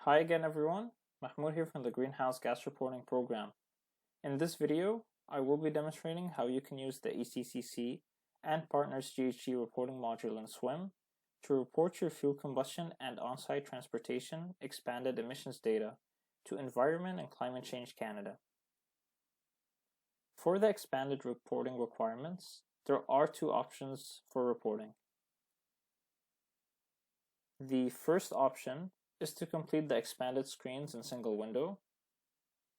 Hi again everyone, Mahmoud here from the Greenhouse Gas Reporting Program. In this video, I will be demonstrating how you can use the ECCC and Partners GHG reporting module in SWIM to report your fuel combustion and on-site transportation expanded emissions data to Environment and Climate Change Canada. For the expanded reporting requirements, there are two options for reporting. The first option is to complete the expanded screens in single window.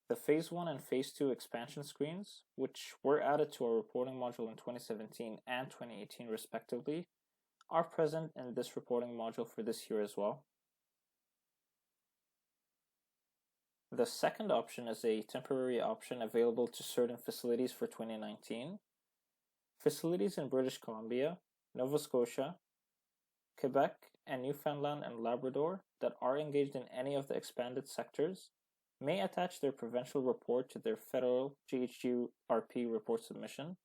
The Phase 1 and Phase 2 expansion screens, which were added to our reporting module in 2017 and 2018 respectively, are present in this reporting module for this year as well. The second option is a temporary option available to certain facilities for 2019. Facilities in British Columbia, Nova Scotia, Quebec, and Newfoundland and Labrador that are engaged in any of the expanded sectors may attach their provincial report to their federal GHGRP report submission.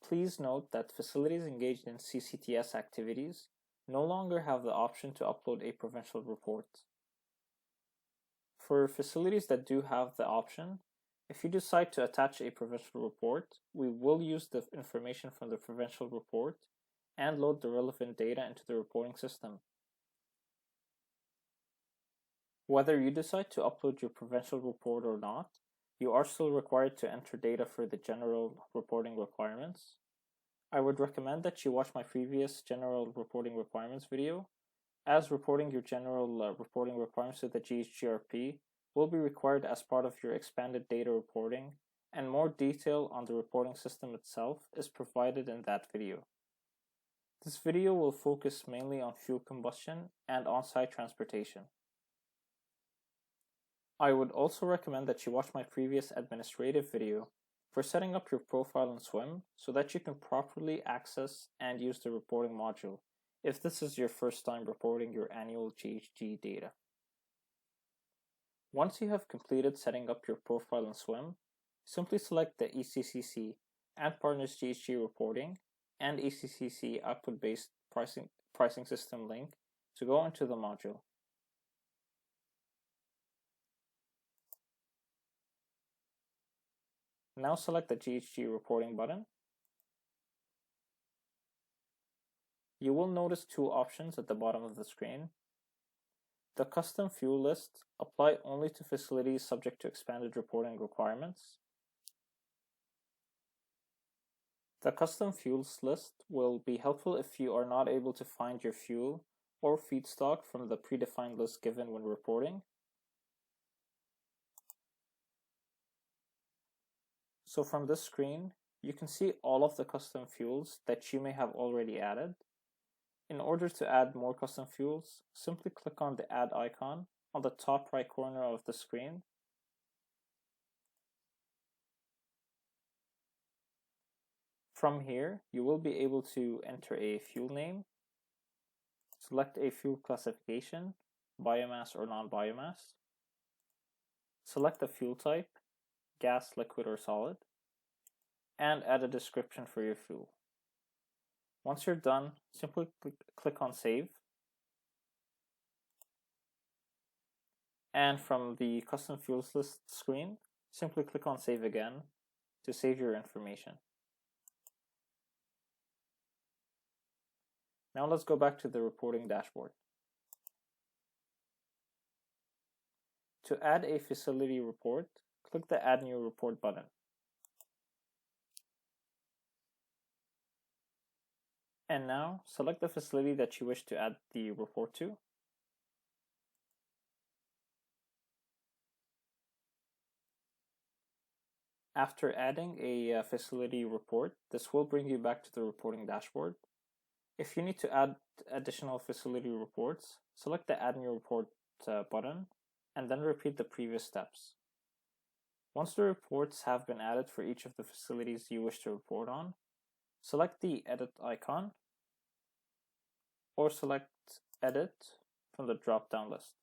Please note that facilities engaged in CCTS activities no longer have the option to upload a provincial report. For facilities that do have the option, if you decide to attach a provincial report, we will use the information from the provincial report and load the relevant data into the reporting system. Whether you decide to upload your provincial report or not, you are still required to enter data for the general reporting requirements. I would recommend that you watch my previous general reporting requirements video, as reporting your general reporting requirements to the GHGRP will be required as part of your expanded data reporting, and more detail on the reporting system itself is provided in that video. This video will focus mainly on fuel combustion and on-site transportation. I would also recommend that you watch my previous administrative video for setting up your profile in SWIM so that you can properly access and use the reporting module if this is your first time reporting your annual GHG data. Once you have completed setting up your profile in SWIM, simply select the ECCC and Partners GHG reporting and ECCC output-based pricing system link to go into the module. Now select the GHG reporting button. You will notice two options at the bottom of the screen. The custom fuel list apply only to facilities subject to expanded reporting requirements. The custom fuels list will be helpful if you are not able to find your fuel or feedstock from the predefined list given when reporting. So from this screen, you can see all of the custom fuels that you may have already added. In order to add more custom fuels, simply click on the Add icon on the top right corner of the screen. From here, you will be able to enter a fuel name, select a fuel classification, biomass or non-biomass, select a fuel type, gas, liquid, or solid, and add a description for your fuel. Once you're done, simply click on Save. And from the Custom Fuels List screen, simply click on Save again to save your information. Now let's go back to the reporting dashboard. To add a facility report, click the Add New Report button. And now, select the facility that you wish to add the report to. After adding a facility report, this will bring you back to the reporting dashboard. If you need to add additional facility reports, select the Add New Report button, and then repeat the previous steps. Once the reports have been added for each of the facilities you wish to report on, select the Edit icon, or select Edit from the drop-down list.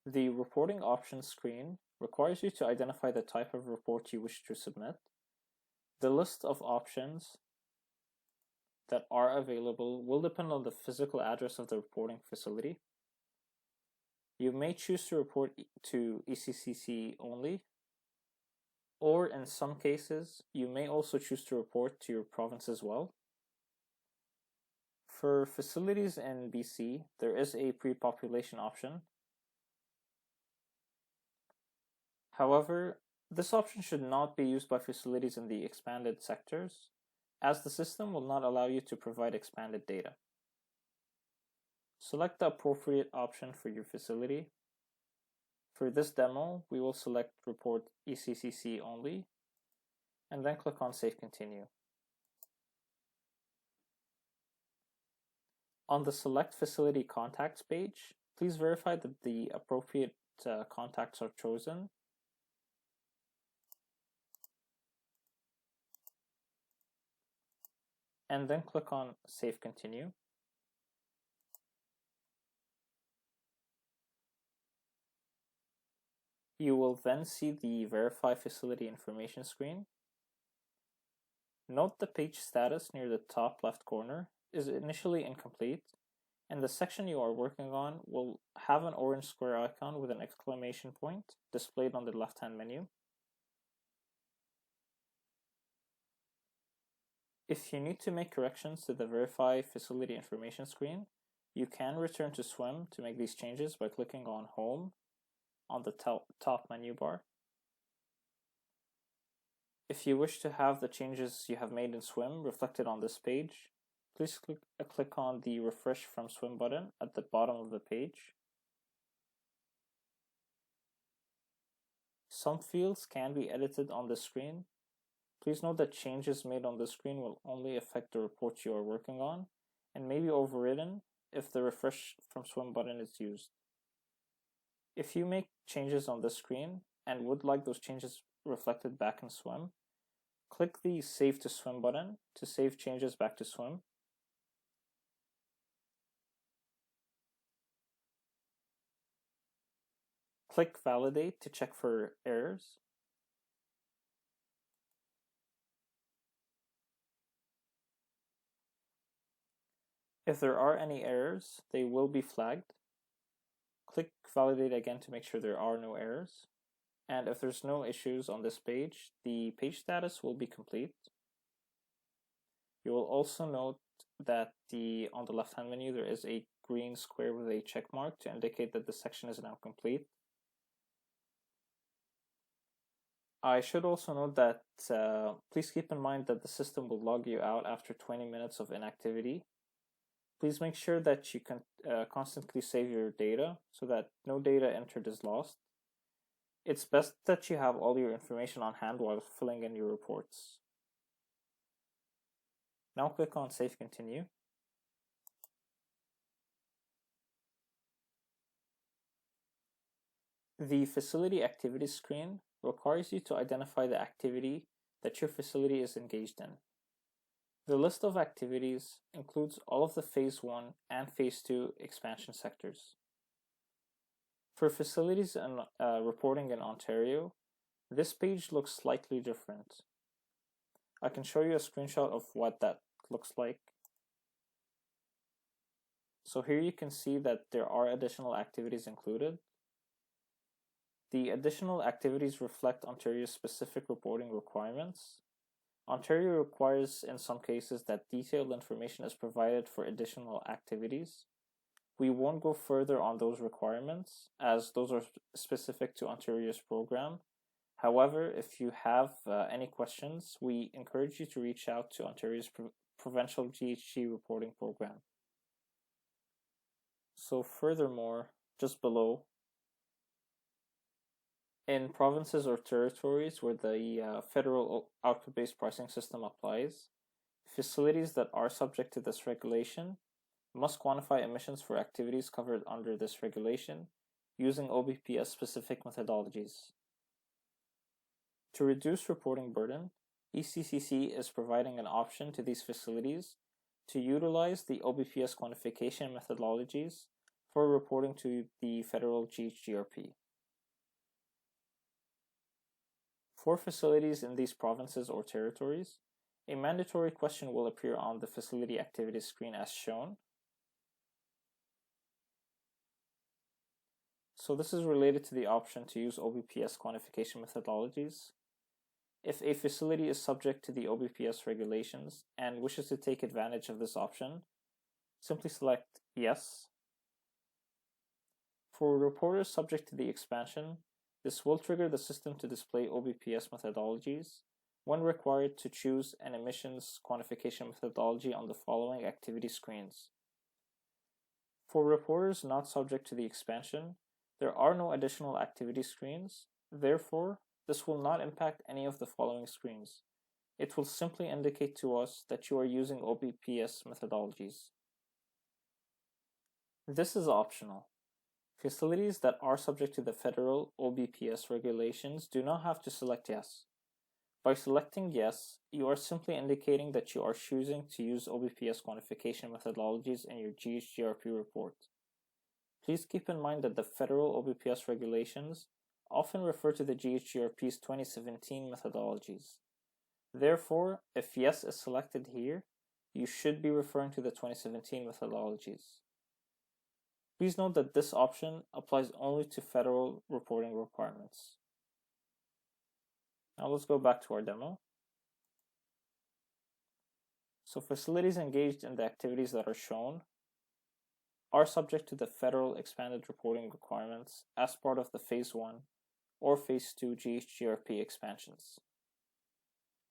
The Reporting Options screen requires you to identify the type of report you wish to submit. The list of options that are available will depend on the physical address of the reporting facility. You may choose to report to ECCC only, or in some cases, you may also choose to report to your province as well. For facilities in BC, there is a pre-population option. However, this option should not be used by facilities in the expanded sectors, as the system will not allow you to provide expanded data. Select the appropriate option for your facility. For this demo, we will select Report ECCC only, and then click on Save Continue. On the Select Facility Contacts page, please verify that the appropriate contacts are chosen. And then click on Save Continue. You will then see the Verify Facility Information screen. Note the page status near the top left corner is initially incomplete, and the section you are working on will have an orange square icon with an exclamation point displayed on the left-hand menu. If you need to make corrections to the Verify Facility Information screen, you can return to SWIM to make these changes by clicking on Home on the top menu bar. If you wish to have the changes you have made in SWIM reflected on this page, please click on the Refresh from SWIM button at the bottom of the page. Some fields can be edited on the screen. Please note that changes made on the screen will only affect the report you are working on and may be overridden if the Refresh from SWIM button is used. If you make changes on the screen and would like those changes reflected back in SWIM, click the Save to SWIM button to save changes back to SWIM. Click Validate to check for errors. If there are any errors, they will be flagged. Click Validate again to make sure there are no errors. And if there's no issues on this page, the page status will be complete. You will also note that on the left-hand menu, there is a green square with a check mark to indicate that the section is now complete. I should also note that please keep in mind that the system will log you out after 20 minutes of inactivity. Please make sure that you can constantly save your data so that no data entered is lost. It's best that you have all your information on hand while filling in your reports. Now click on Save Continue. The Facility Activities screen requires you to identify the activity that your facility is engaged in. The list of activities includes all of the Phase 1 and Phase 2 expansion sectors. For facilities and reporting in Ontario, this page looks slightly different. I can show you a screenshot of what that looks like. So here you can see that there are additional activities included. The additional activities reflect Ontario's specific reporting requirements. Ontario requires, in some cases, that detailed information is provided for additional activities. We won't go further on those requirements, as those are specific to Ontario's program. However, if you have any questions, we encourage you to reach out to Ontario's Provincial GHG reporting program. So furthermore, just below, in provinces or territories where the federal output-based pricing system applies, facilities that are subject to this regulation must quantify emissions for activities covered under this regulation using OBPS-specific methodologies. To reduce reporting burden, ECCC is providing an option to these facilities to utilize the OBPS quantification methodologies for reporting to the federal GHGRP. For facilities in these provinces or territories, a mandatory question will appear on the facility activities screen as shown. So this is related to the option to use OBPS quantification methodologies. If a facility is subject to the OBPS regulations and wishes to take advantage of this option, simply select yes. For reporters subject to the expansion, this will trigger the system to display OBPS methodologies when required to choose an emissions quantification methodology on the following activity screens. For reporters not subject to the expansion, there are no additional activity screens. Therefore, this will not impact any of the following screens. It will simply indicate to us that you are using OBPS methodologies. This is optional. Facilities that are subject to the federal OBPS regulations do not have to select yes. By selecting yes, you are simply indicating that you are choosing to use OBPS quantification methodologies in your GHGRP report. Please keep in mind that the federal OBPS regulations often refer to the GHGRP's 2017 methodologies. Therefore, if yes is selected here, you should be referring to the 2017 methodologies. Please note that this option applies only to federal reporting requirements. Now let's go back to our demo. So facilities engaged in the activities that are shown are subject to the federal expanded reporting requirements as part of the Phase 1 or Phase 2 GHGRP expansions.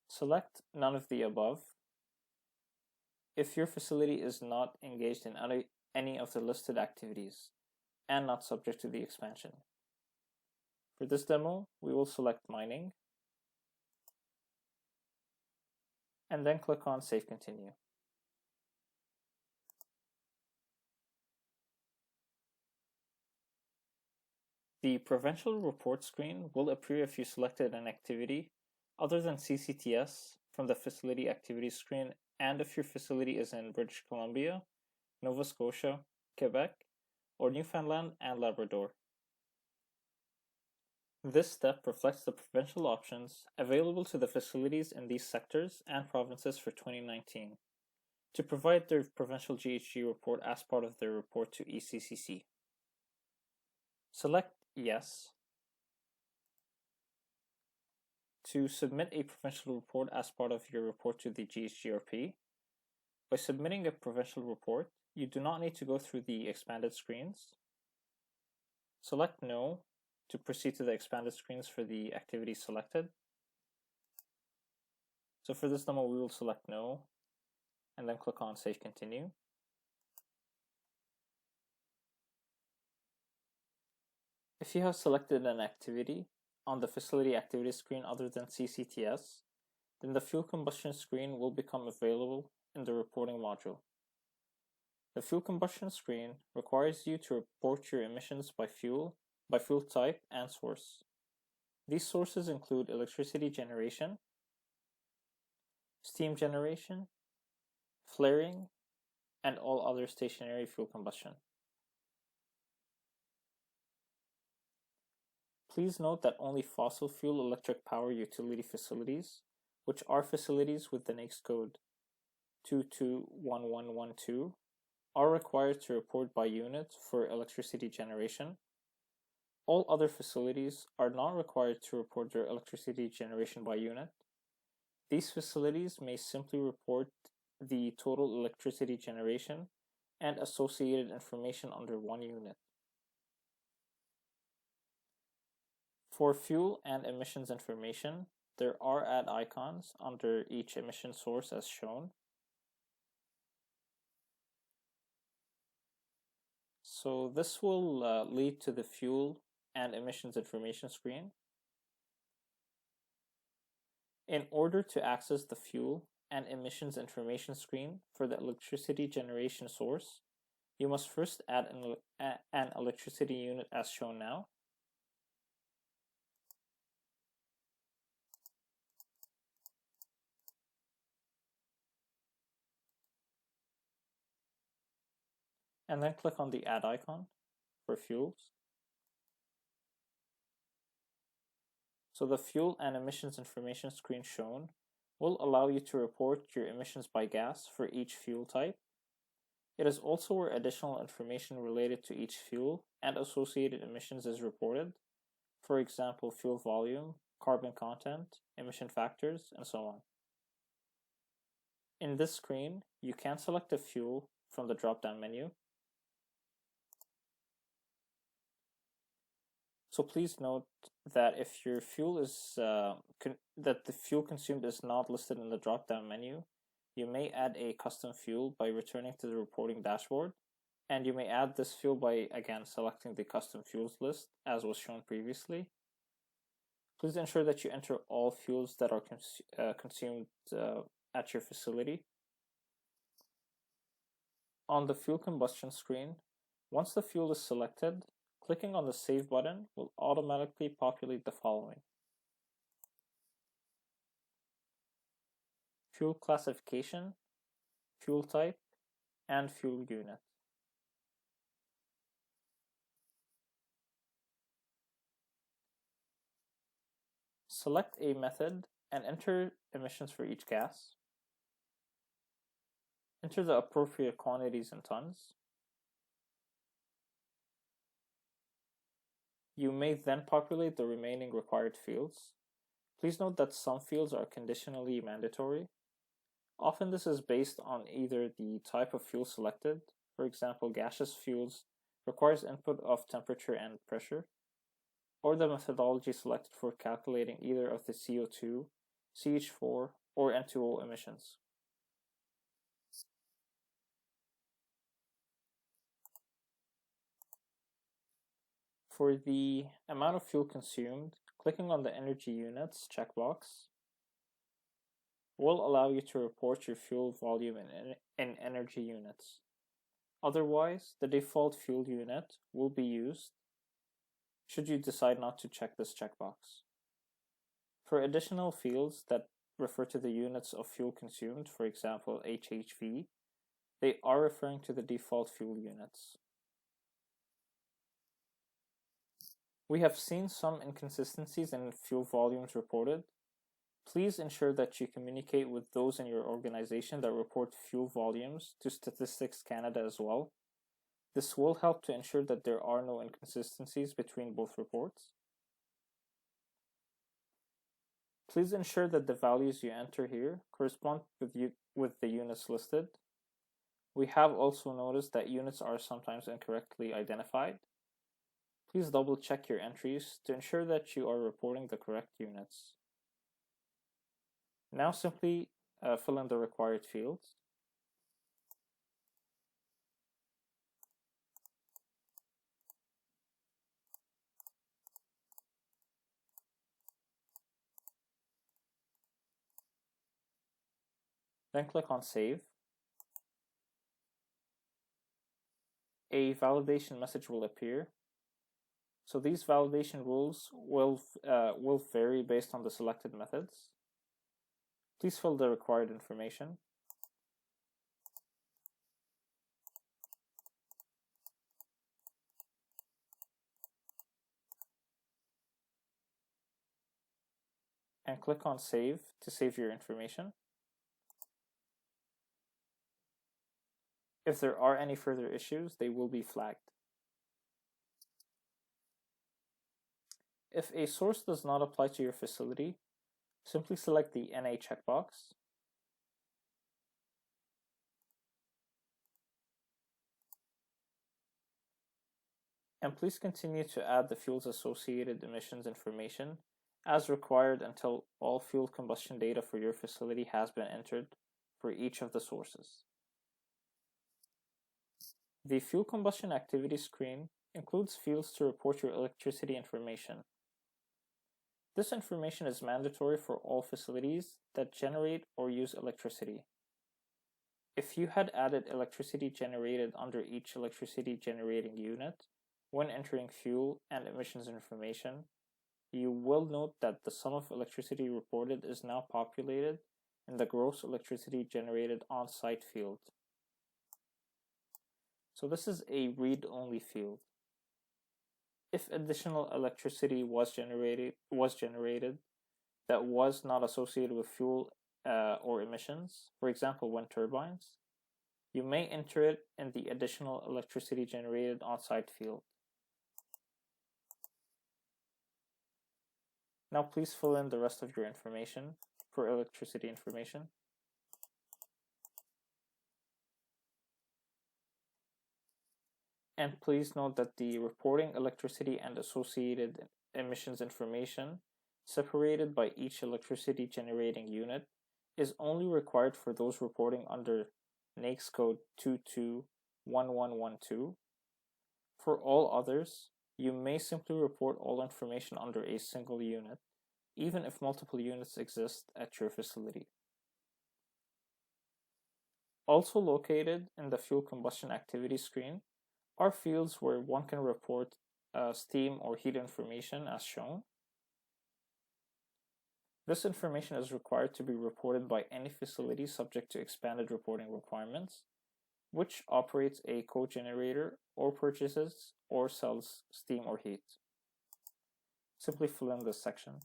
Select none of the above if your facility is not engaged in any of the listed activities and not subject to the expansion. For this demo, we will select mining and then click on Save Continue. The Provincial Report screen will appear if you selected an activity other than CCTS from the Facility Activities screen and if your facility is in British Columbia, Nova Scotia, Quebec, or Newfoundland and Labrador. This step reflects the provincial options available to the facilities in these sectors and provinces for 2019 to provide their provincial GHG report as part of their report to ECCC. Select Yes to submit a provincial report as part of your report to the GHGRP. By submitting a provincial report, you do not need to go through the expanded screens. Select No to proceed to the expanded screens for the activity selected. So for this demo, we will select No and then click on Save Continue. If you have selected an activity on the Facility Activities screen other than CCTS, then the Fuel Combustion screen will become available in the reporting module. The Fuel Combustion screen requires you to report your emissions by fuel type and source. These sources include electricity generation, steam generation, flaring, and all other stationary fuel combustion. Please note that only fossil fuel electric power utility facilities, which are facilities with the NAICS code 221112, are required to report by unit for electricity generation. All other facilities are not required to report their electricity generation by unit. These facilities may simply report the total electricity generation and associated information under one unit. For fuel and emissions information, there are add icons under each emission source as shown. So this will lead to the fuel and emissions information screen. In order to access the fuel and emissions information screen for the electricity generation source, you must first add an electricity unit as shown now. And then click on the add icon for fuels. So the fuel and emissions information screen shown will allow you to report your emissions by gas for each fuel type. It is also where additional information related to each fuel and associated emissions is reported. For example, fuel volume, carbon content, emission factors, and so on. In this screen, you can select a fuel from the drop-down menu. So please note that if your fuel is that the fuel consumed is not listed in the drop-down menu, you may add a custom fuel by returning to the reporting dashboard, and you may add this fuel by again selecting the custom fuels list as was shown previously. Please ensure that you enter all fuels that are consumed at your facility. On the fuel combustion screen, once the fuel is selected, clicking on the Save button will automatically populate the following: fuel classification, fuel type, and fuel unit. Select a method and enter emissions for each gas. Enter the appropriate quantities in tons. You may then populate the remaining required fields. Please note that some fields are conditionally mandatory. Often this is based on either the type of fuel selected, for example, gaseous fuels requires input of temperature and pressure, or the methodology selected for calculating either of the CO2, CH4, or N2O emissions. For the amount of fuel consumed, clicking on the energy units checkbox will allow you to report your fuel volume in energy units. Otherwise, the default fuel unit will be used should you decide not to check this checkbox. For additional fields that refer to the units of fuel consumed, for example HHV, they are referring to the default fuel units. We have seen some inconsistencies in fuel volumes reported. Please ensure that you communicate with those in your organization that report fuel volumes to Statistics Canada as well. This will help to ensure that there are no inconsistencies between both reports. Please ensure that the values you enter here correspond with the units listed. We have also noticed that units are sometimes incorrectly identified. Please double check your entries to ensure that you are reporting the correct units. Now simply fill in the required fields. Then click on Save. A validation message will appear. So these validation rules will vary based on the selected methods. Please fill the required information. And click on Save to save your information. If there are any further issues, they will be flagged. If a source does not apply to your facility, simply select the NA checkbox. And please continue to add the fuel's associated emissions information as required until all fuel combustion data for your facility has been entered for each of the sources. The fuel combustion activity screen includes fields to report your electricity information. This information is mandatory for all facilities that generate or use electricity. If you had added electricity generated under each electricity generating unit when entering fuel and emissions information, you will note that the sum of electricity reported is now populated in the gross electricity generated on-site field. So this is a read-only field. If additional electricity was generated that was not associated with fuel or emissions, for example, wind turbines, you may enter it in the additional electricity generated on-site field. Now please fill in the rest of your information for electricity information. And please note that the reporting electricity and associated emissions information separated by each electricity generating unit is only required for those reporting under NAICS code 221112. For all others, you may simply report all information under a single unit, even if multiple units exist at your facility. Also located in the fuel combustion activity screen are fields where one can report steam or heat information as shown. This information is required to be reported by any facility subject to expanded reporting requirements, which operates a cogenerator or purchases or sells steam or heat. Simply fill in this section.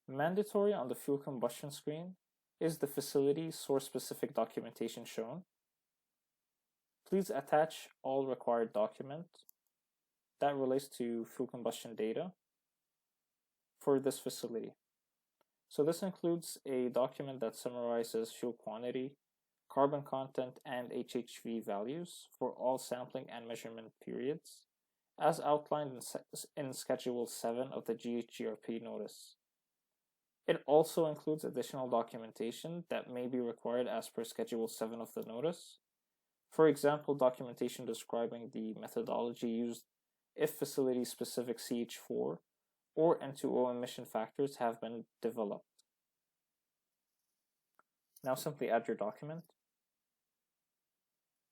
Mandatory on the fuel combustion screen is the facility source-specific documentation shown. Please attach all required documents that relates to fuel combustion data for this facility. So this includes a document that summarizes fuel quantity, carbon content, and HHV values for all sampling and measurement periods, as outlined in Schedule 7 of the GHGRP notice. It also includes additional documentation that may be required as per Schedule 7 of the notice. For example, documentation describing the methodology used if facility-specific CH4 or N2O emission factors have been developed. Now simply add your document.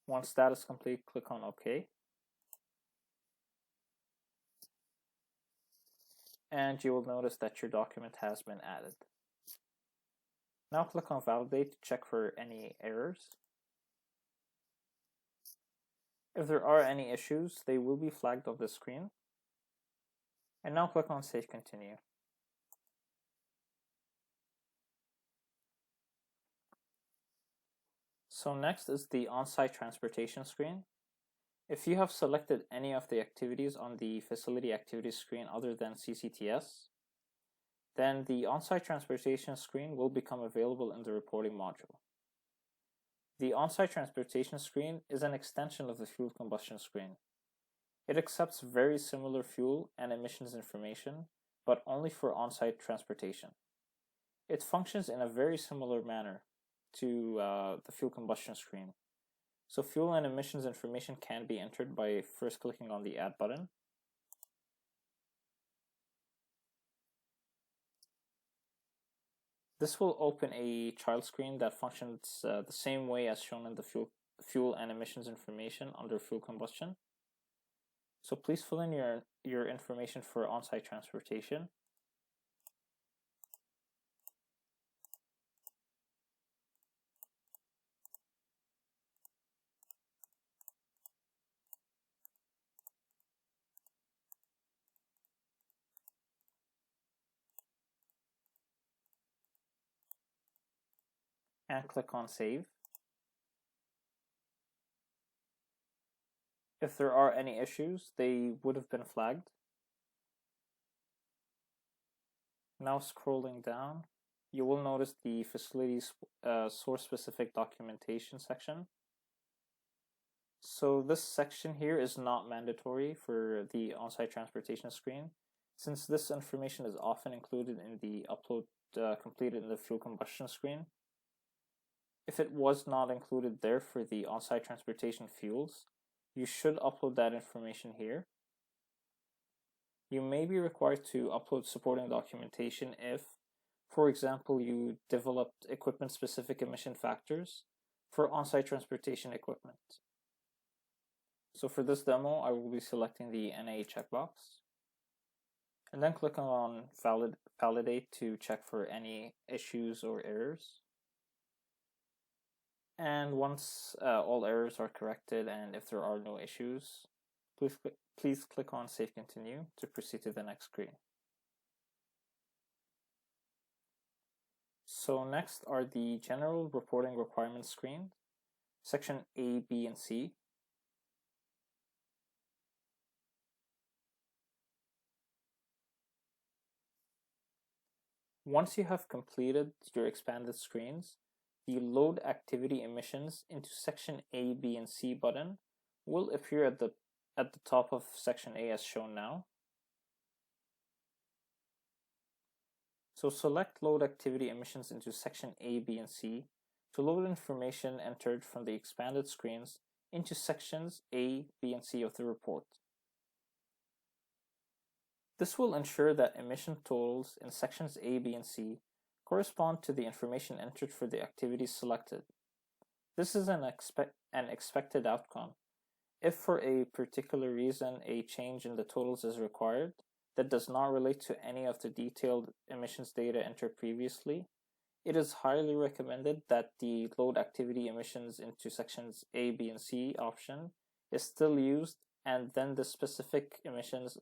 Once that is complete, click on OK. And you will notice that your document has been added. Now click on Validate to check for any errors. If there are any issues, they will be flagged on the screen. And now click on Save Continue. So next is the on-site transportation screen. If you have selected any of the activities on the facility activities screen other than CCTS, then the on-site transportation screen will become available in the reporting module. The on-site transportation screen is an extension of the fuel combustion screen. It accepts very similar fuel and emissions information, but only for on-site transportation. It functions in a very similar manner to the fuel combustion screen. So fuel and emissions information can be entered by first clicking on the Add button. This will open a child screen that functions the same way as shown in the fuel and emissions information under fuel combustion. So please fill in your information for on-site transportation. And click on Save. If there are any issues, they would have been flagged. Now scrolling down, you will notice the facility's source-specific documentation section. So this section here is not mandatory for the on-site transportation screen, since this information is often included in the upload completed in the fuel combustion screen. If it was not included there for the on-site transportation fuels, you should upload that information here. You may be required to upload supporting documentation if, for example, you developed equipment-specific emission factors for on-site transportation equipment. So for this demo, I will be selecting the NA checkbox, and then click on Validate to check for any issues or errors. And once all errors are corrected and if there are no issues, please click on Save Continue to proceed to the next screen. So next are the General Reporting Requirements screen, section A, B, and C. Once you have completed your expanded screens, the Load Activity Emissions into section A, B, and C button will appear at the top of section A as shown now. So select Load Activity Emissions into section A, B, and C to load information entered from the expanded screens into sections A, B, and C of the report. This will ensure that emission totals in sections A, B, and C correspond to the information entered for the activities selected. This is an expected outcome. If for a particular reason a change in the totals is required that does not relate to any of the detailed emissions data entered previously, it is highly recommended that the Load Activity Emissions into sections A, B, and C option is still used, and then the specific emissions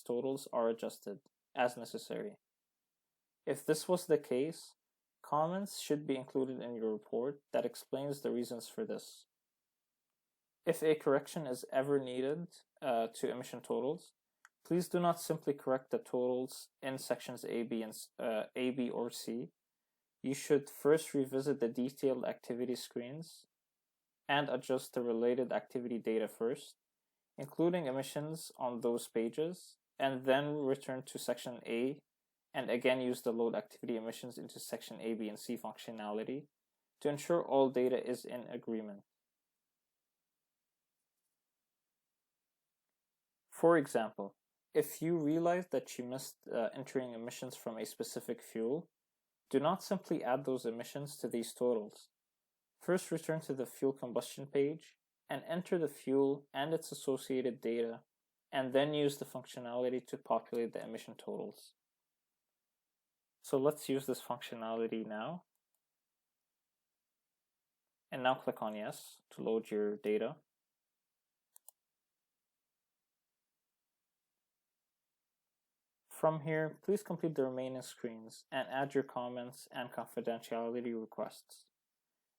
totals are adjusted as necessary. If this was the case, comments should be included in your report that explains the reasons for this. If a correction is ever needed to emission totals, please do not simply correct the totals in sections A, B, or C. You should first revisit the detailed activity screens and adjust the related activity data first, including emissions on those pages, and then return to section A and again use the Load Activity Emissions into section A, B, and C functionality to ensure all data is in agreement. For example, if you realize that you missed entering emissions from a specific fuel, do not simply add those emissions to these totals. First, return to the Fuel Combustion page and enter the fuel and its associated data, and then use the functionality to populate the emission totals. So let's use this functionality now. And now click on Yes to load your data. From here, please complete the remaining screens and add your comments and confidentiality requests.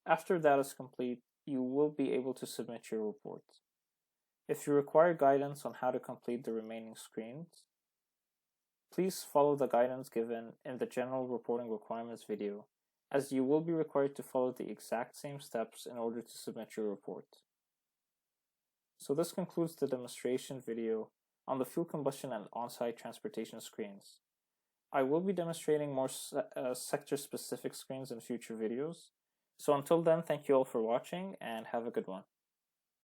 After that is complete, you will be able to submit your report. If you require guidance on how to complete the remaining screens, please follow the guidance given in the General Reporting Requirements video, as you will be required to follow the exact same steps in order to submit your report. So this concludes the demonstration video on the fuel combustion and on-site transportation screens. I will be demonstrating more sector-specific screens in future videos. So until then, thank you all for watching and have a good one.